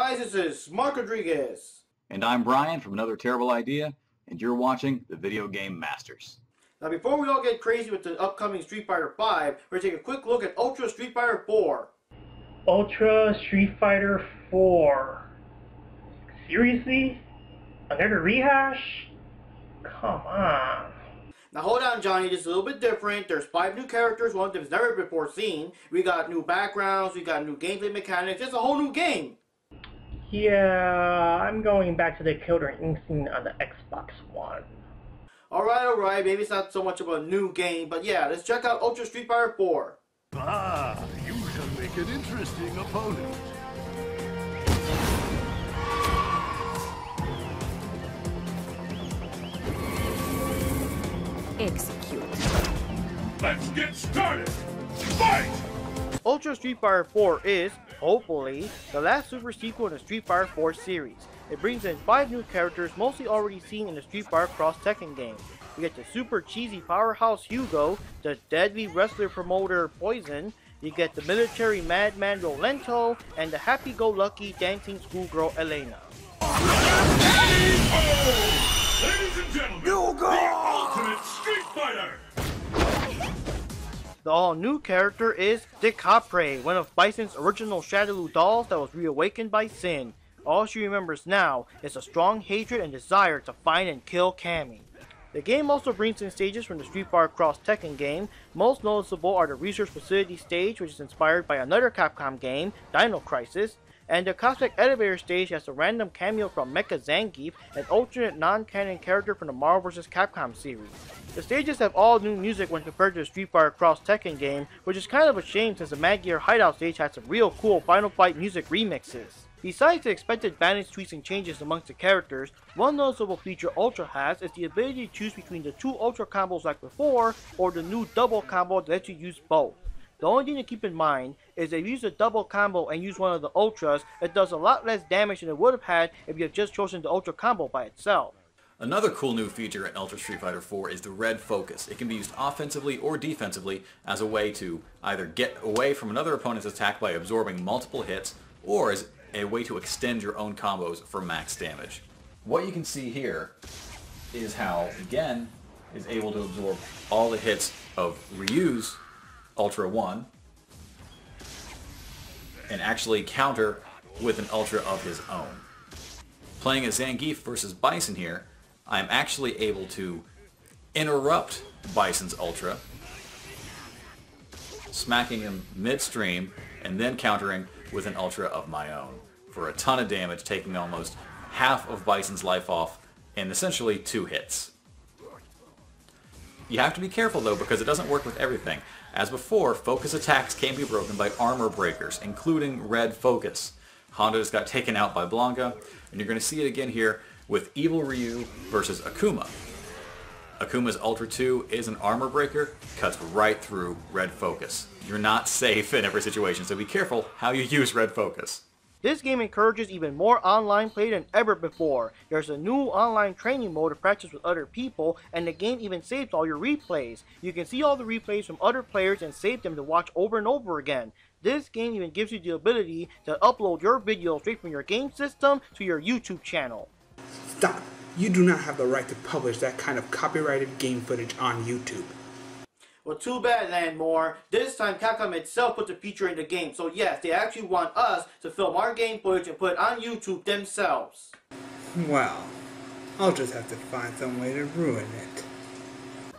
guys, this is Mark Rodriguez. And I'm Brian from Another Terrible Idea, and you're watching The Video Game Masters. Now before we all get crazy with the upcoming Street Fighter V, we're going to take a quick look at Ultra Street Fighter 4. Ultra Street Fighter 4. Seriously? Another rehash? Come on. Now hold on, Johnny, this is a little bit different. There's 5 new characters, one of them is never before seen. We got new backgrounds, we got new gameplay mechanics, it's a whole new game. Yeah, I'm going back to the Killer Instinct on the Xbox One. Alright, maybe it's not so much of a new game, but yeah, let's check out Ultra Street Fighter 4. Ah, you shall make an interesting opponent. Execute. Let's get started! Fight! Ultra Street Fighter 4 is, hopefully, the last super sequel in the Street Fighter 4 series. It brings in 5 new characters mostly already seen in the Street Fighter Cross Tekken game. We get the super cheesy powerhouse Hugo, the deadly wrestler promoter Poison, you get the military madman Rolento, and the happy-go-lucky dancing schoolgirl Elena. Ladies and gentlemen, the ultimate Street Fighter! The all-new character is Decapre, one of Bison's original Shadaloo dolls that was reawakened by Sin. All she remembers now is a strong hatred and desire to find and kill Cammy. The game also brings in stages from the Street Fighter Cross Tekken game. Most noticeable are the Research Facility stage, which is inspired by another Capcom game, Dino Crisis, and the Cosmic Elevator stage has a random cameo from Mecha Zangief, an alternate non-canon character from the Marvel vs. Capcom series. The stages have all new music when compared to the Street Fighter Cross Tekken game, which is kind of a shame since the Mad Gear Hideout stage had some real cool Final Fight music remixes. Besides the expected balance tweaks and changes amongst the characters, one noticeable feature Ultra has is the ability to choose between the 2 Ultra combos like before, or the new double combo that lets you use both. The only thing to keep in mind is that if you use a double combo and use one of the Ultras, it does a lot less damage than it would have had if you had just chosen the Ultra combo by itself. Another cool new feature in Ultra Street Fighter 4 is the red focus. It can be used offensively or defensively as a way to either get away from another opponent's attack by absorbing multiple hits, or as a way to extend your own combos for max damage. What you can see here is how Gen is able to absorb all the hits of Ryu's Ultra 1 and actually counter with an Ultra of his own. Playing as Zangief versus Bison here, I'm actually able to interrupt Bison's Ultra, smacking him midstream and then countering with an Ultra of my own for a ton of damage, taking almost half of Bison's life off in essentially 2 hits. You have to be careful though, because it doesn't work with everything. As before, focus attacks can be broken by armor breakers, including red focus. Honda just got taken out by Blanca, and you're going to see it again here with Evil Ryu versus Akuma. Akuma's Ultra 2 is an armor breaker, cuts right through red focus. You're not safe in every situation, so be careful how you use red focus. This game encourages even more online play than ever before. There's a new online training mode to practice with other people, and the game even saves all your replays. You can see all the replays from other players and save them to watch over and over again. This game even gives you the ability to upload your video straight from your game system to your YouTube channel. Stop! You do not have the right to publish that kind of copyrighted game footage on YouTube. Well, too bad, Lan Moore. This time Capcom itself put the feature in the game, so yes, they actually want us to film our game footage and put it on YouTube themselves. Well, I'll just have to find some way to ruin it.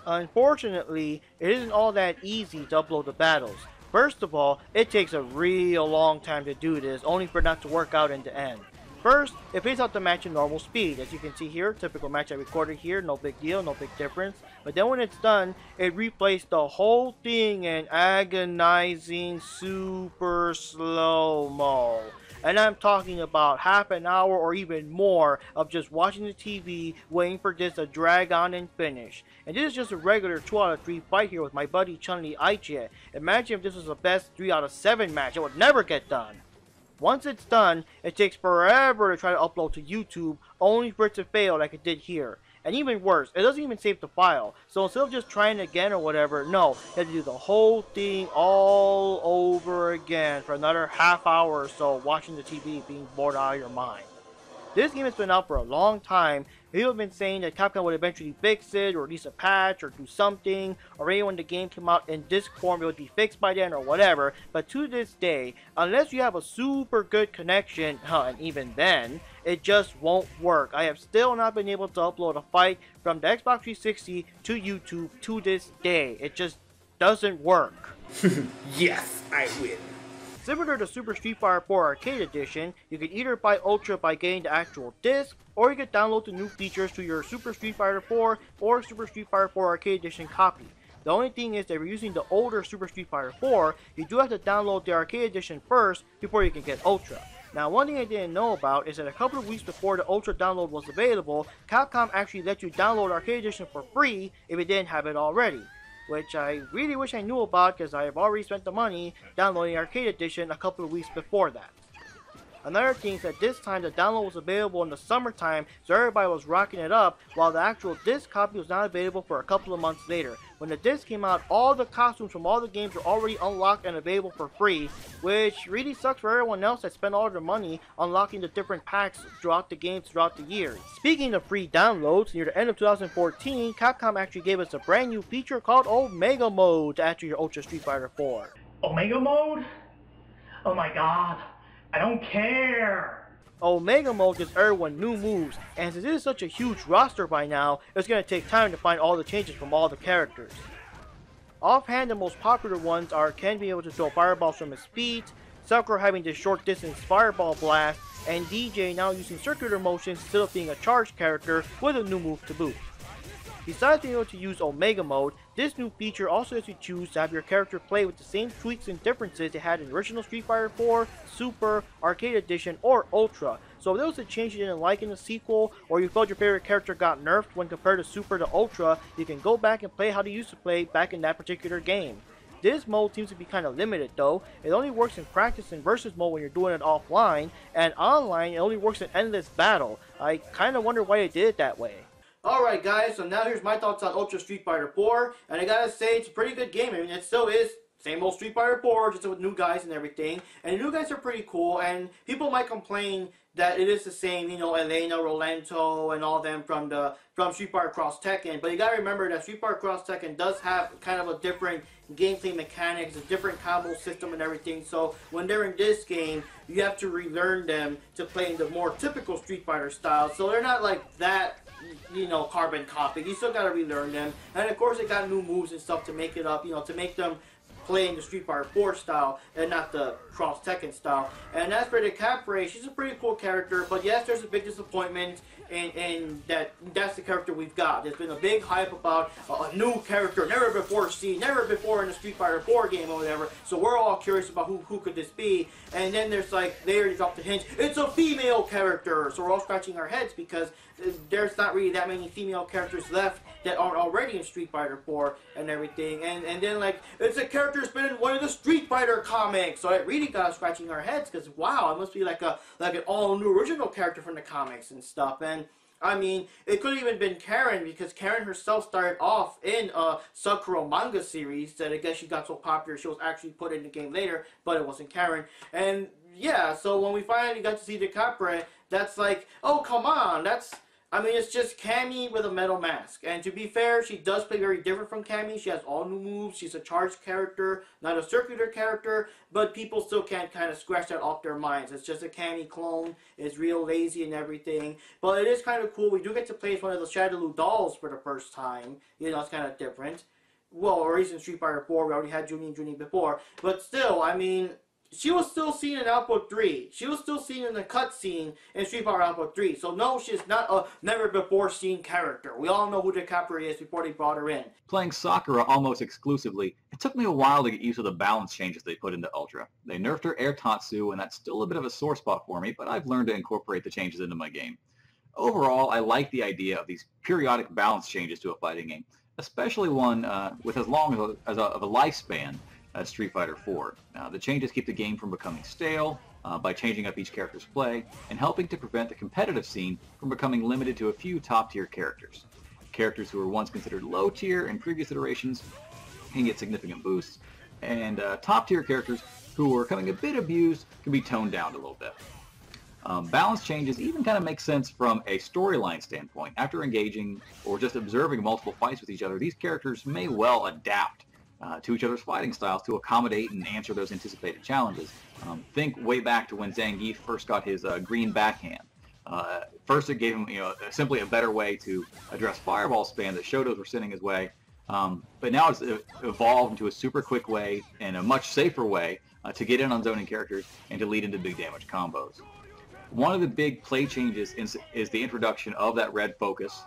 Unfortunately, it isn't all that easy to upload the battles. First of all, it takes a real long time to do this, only for it not to work out in the end. First, it plays out the match in normal speed. As you can see here, typical match I recorded here, no big deal, no big difference. But then when it's done, it replays the whole thing in agonizing super slow-mo. And I'm talking about half an hour or even more of just watching the TV, waiting for this to drag on and finish. And this is just a regular 2 out of 3 fight here with my buddy Chun-Li Aichie. Imagine if this was a best 3 out of 7 match, it would never get done. Once it's done, it takes forever to try to upload to YouTube, only for it to fail like it did here. And even worse, it doesn't even save the file. So instead of just trying again or whatever, no, you have to do the whole thing all over again for another half hour or so watching the TV being bored out of your mind. This game has been out for a long time. People have been saying that Capcom would eventually fix it, or release a patch, or do something, or maybe when the game came out in disc form it would be fixed by then, or whatever. But to this day, unless you have a super good connection, and even then, it just won't work. I have still not been able to upload a fight from the Xbox 360 to YouTube to this day. It just doesn't work. Yes, I win. Similar to Super Street Fighter 4 Arcade Edition, you can either buy Ultra by getting the actual disc, or you can download the new features to your Super Street Fighter 4 or Super Street Fighter 4 Arcade Edition copy. The only thing is that if you're using the older Super Street Fighter 4, you do have to download the Arcade Edition first before you can get Ultra. Now, one thing I didn't know about is that a couple of weeks before the Ultra download was available, Capcom actually let you download Arcade Edition for free if you didn't have it already, which I really wish I knew about because I have already spent the money downloading Arcade Edition a couple of weeks before that. Another thing is that this time the download was available in the summertime, so everybody was rocking it up, while the actual disc copy was not available for a couple of months later. When the disc came out, all the costumes from all the games were already unlocked and available for free, which really sucks for everyone else that spent all their money unlocking the different packs throughout the games throughout the years. Speaking of free downloads, near the end of 2014, Capcom actually gave us a brand new feature called Omega Mode to add to your Ultra Street Fighter 4. Omega Mode? Oh my god. I don't care! Omega Mode gives everyone new moves, and since it is such a huge roster by now, it's going to take time to find all the changes from all the characters. Offhand, the most popular ones are Ken being able to throw fireballs from his feet, Sakura having this short distance fireball blast, and DJ now using circular motions instead of being a charged character with a new move to boot. Besides being able to use Omega Mode, this new feature also lets you choose to have your character play with the same tweaks and differences it had in original Street Fighter 4, Super, Arcade Edition, or Ultra. So if there was a change you didn't like in the sequel, or you felt your favorite character got nerfed when compared to Super to Ultra, you can go back and play how they used to play back in that particular game. This mode seems to be kind of limited though. It only works in practice and versus mode when you're doing it offline, and online it only works in endless battle. I kind of wonder why they did it that way. Alright guys, so now here's my thoughts on Ultra Street Fighter 4, and I gotta say, it's a pretty good game. I mean, it still is same old Street Fighter 4, just with new guys and everything, and the new guys are pretty cool, and people might complain that it is the same, you know, Elena, Rolento, and all them from Street Fighter Cross Tekken, but you gotta remember that Street Fighter Cross Tekken does have kind of a different gameplay mechanics, a different combo system and everything, so when they're in this game, you have to relearn them to play in the more typical Street Fighter style, so they're not like that, you know, carbon copy. You still gotta relearn them, and of course they got new moves and stuff to make it up, you know, to make them play in the Street Fighter 4 style and not the Cross Tekken style. And as for the Capre, she's a pretty cool character, but yes, there's a big disappointment in that's the character we've got. There's been a big hype about a new character, never before seen, never before in a Street Fighter 4 game or whatever, so we're all curious about who could this be, and then there's like, they already dropped the hint, it's a female character, so we're all scratching our heads because there's not really that many female characters left that aren't already in Street Fighter 4 and everything, and then like, it's a character that's been in one of the Street Fighter comics, so it really got us scratching our heads, because wow, it must be like an all new original character from the comics and stuff. And I mean, it could have even been Karen, because Karen herself started off in a Sakura manga series that I guess she got so popular she was actually put in the game later, but it wasn't Karen. And yeah, so when we finally got to see the Capre, that's like, oh come on, I mean, it's just Cammy with a metal mask. And to be fair, she does play very different from Cammy. She has all new moves. She's a charged character, not a circular character. But people still can't kind of scratch that off their minds. It's just a Cammy clone. It's real lazy and everything. But it is kind of cool. We do get to play as one of the Shadaloo dolls for the first time. You know, it's kind of different. Well, or at least in Street Fighter 4, we already had Junie and Junie before. But still, I mean, she was still seen in Output 3. She was still seen in the cutscene in Street Fighter Output 3. So no, she's not a never-before-seen character. We all know who the Capri is before they brought her in. Playing Sakura almost exclusively, it took me a while to get used to the balance changes they put into Ultra. They nerfed her Air Tatsu, and that's still a bit of a sore spot for me, but I've learned to incorporate the changes into my game. Overall, I like the idea of these periodic balance changes to a fighting game, especially one with as long of a lifespan as Street Fighter 4. The changes keep the game from becoming stale, by changing up each character's play and helping to prevent the competitive scene from becoming limited to a few top-tier characters. Characters who were once considered low-tier in previous iterations can get significant boosts, and top-tier characters who were becoming a bit abused can be toned down a little bit. Balance changes even kind of make sense from a storyline standpoint. After engaging or just observing multiple fights with each other, these characters may well adapt to each other's fighting styles to accommodate and answer those anticipated challenges. Think way back to when Zangief first got his green backhand. First it gave him simply a better way to address fireball spam that Shotos were sending his way, but now it's evolved into a super quick way and a much safer way to get in on zoning characters and to lead into big damage combos. One of the big play changes is the introduction of that red focus.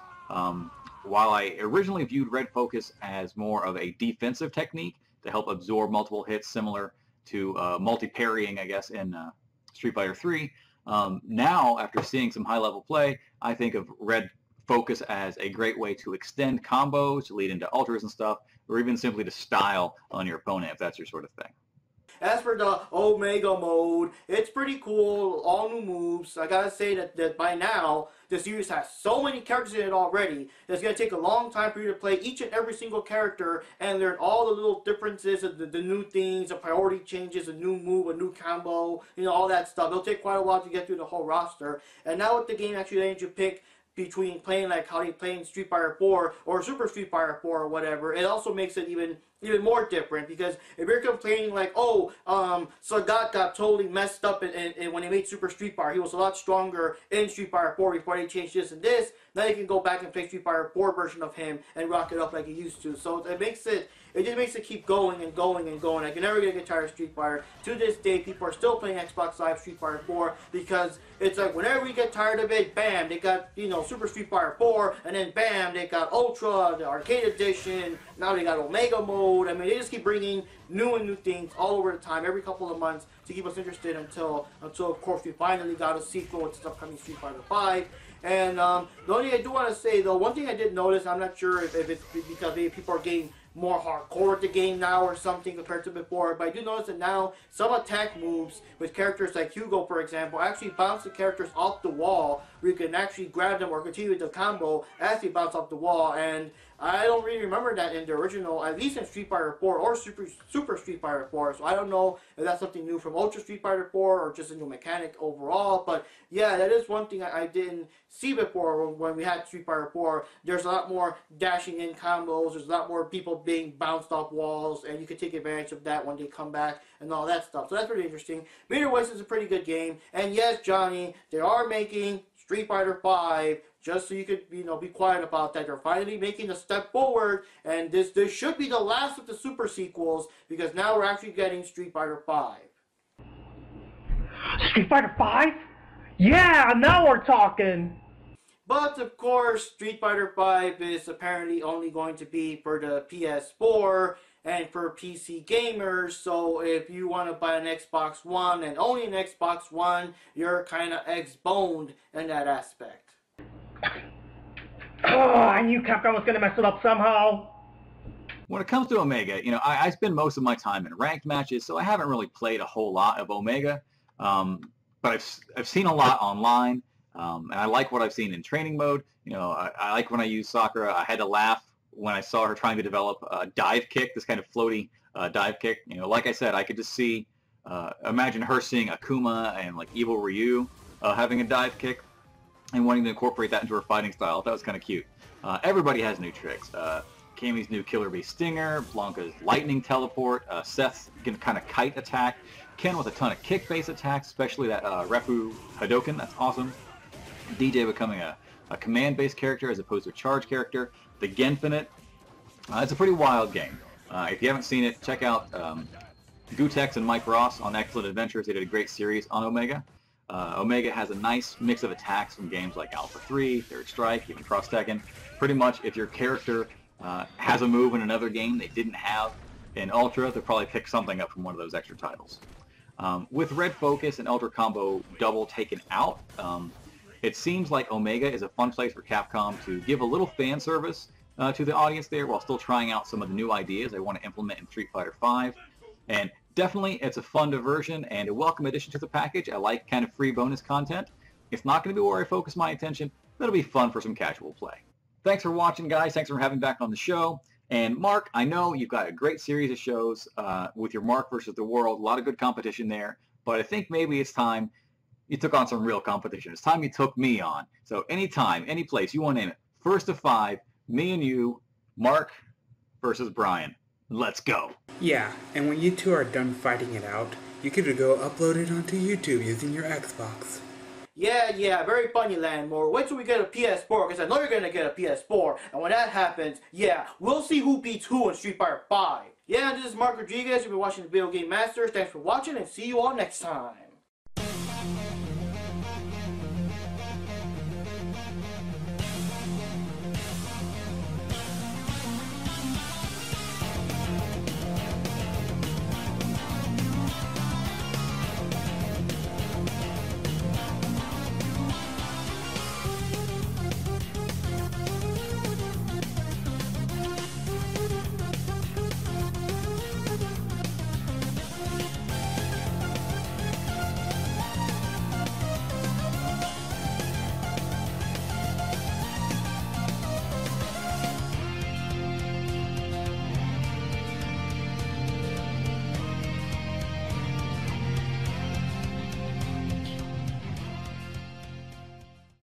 While I originally viewed red focus as more of a defensive technique to help absorb multiple hits similar to multi-parrying, I guess, in Street Fighter 3, now after seeing some high-level play, I think of red focus as a great way to extend combos, to lead into ultras and stuff, or even simply to style on your opponent if that's your sort of thing. As for the Omega mode, it's pretty cool, all new moves. I gotta say that by now, the series has so many characters in it already, that it's gonna take a long time for you to play each and every single character and learn all the little differences, the new things, the priority changes, a new move, a new combo, all that stuff. It'll take quite a while to get through the whole roster. And now with the game actually letting you pick between playing like how you play in Street Fighter 4 or Super Street Fighter 4 or whatever, it also makes it even more different, because if you're complaining like, Sagat got totally messed up and when he made Super Street Fighter, he was a lot stronger in Street Fighter 4 before they changed this and this, now you can go back and play Street Fighter 4 version of him and rock it up like he used to. So it just makes it keep going and going and going. I can never get tired of Street Fighter. To this day, people are still playing Xbox Live Street Fighter 4 because it's like whenever we get tired of it, bam, they got, Super Street Fighter 4, and then bam, they got Ultra, the Arcade Edition, now they got Omega Mode. I mean, they just keep bringing new and new things all over the time, every couple of months, to keep us interested until of course, we finally got a sequel with this upcoming Street Fighter 5. And the only thing I do want to say, though, one thing I did notice, I'm not sure if it's because maybe people are getting more hardcore at the game now or something compared to before, but I do notice that now some attack moves with characters like Hugo, for example, actually bounce the characters off the wall, where you can actually grab them or continue the combo as they bounce off the wall. And I don't really remember that in the original, at least in Street Fighter 4 or Super Street Fighter 4, so I don't know if that's something new from Ultra Street Fighter 4 or just a new mechanic overall. But yeah, that is one thing I didn't see before when we had Street Fighter 4. There's a lot more dashing in combos, there's a lot more people being bounced off walls, and you can take advantage of that when they come back and all that stuff. So that's pretty interesting. But either way, this is a pretty good game. And yes, Johnny, they are making Street Fighter 5, just so you could, be quiet about that. They're finally making a step forward, and this should be the last of the super sequels, because now we're actually getting Street Fighter 5. Street Fighter 5? Yeah, now we're talking! But of course, Street Fighter 5 is apparently only going to be for the PS4 and for PC gamers, so if you want to buy an Xbox One and only an Xbox One, you're kind of X-boned in that aspect. Oh, I knew Capcom was going to mess it up somehow. When it comes to Omega, I spend most of my time in ranked matches, so I haven't really played a whole lot of Omega, but I've seen a lot online, and I like what I've seen in training mode. I like when I use Sakura. I had to laugh when I saw her trying to develop a dive kick, this kind of floaty dive kick. Like I said, I could just imagine her seeing Akuma and like Evil Ryu having a dive kick and wanting to incorporate that into her fighting style. That was kind of cute. Everybody has new tricks. Kami's new Killer Bee Stinger, Blanca's Lightning Teleport, Seth's kind of kite attack, Ken with a ton of kick-based attacks, especially that Refu Hadoken, that's awesome. DJ becoming a command-based character as opposed to a charge character. The Genfinite, it's a pretty wild game. If you haven't seen it, check out Gutex and Mike Ross on Excellent Adventures. They did a great series on Omega. Omega has a nice mix of attacks from games like Alpha 3, Third Strike, even Cross Tekken. Pretty much if your character has a move in another game they didn't have in Ultra, they'll probably pick something up from one of those extra titles. With Red Focus and Ultra Combo double taken out, it seems like Omega is a fun place for Capcom to give a little fan service to the audience there while still trying out some of the new ideas they want to implement in Street Fighter V. And Definitely, it's a fun diversion and a welcome addition to the package. I like kind of free bonus content. It's not going to be where I focus my attention, but it'll be fun for some casual play. Thanks for watching, guys. Thanks for having me back on the show. And Mark, I know you've got a great series of shows with your Mark versus the World. A lot of good competition there. But I think maybe it's time you took on some real competition. It's time you took me on. So anytime, any place, you want to name it. First of 5, me and you, Mark versus Brian. Let's go. Yeah, and when you two are done fighting it out, you could go upload it onto YouTube using your Xbox. Yeah, very funny, Lan Moore. Wait till we get a PS4, because I know you're going to get a PS4. And when that happens, yeah, we'll see who beats who in Street Fighter 5. Yeah, this is Mark Rodriguez. You've been watching the Video Game Masters. Thanks for watching, and see you all next time.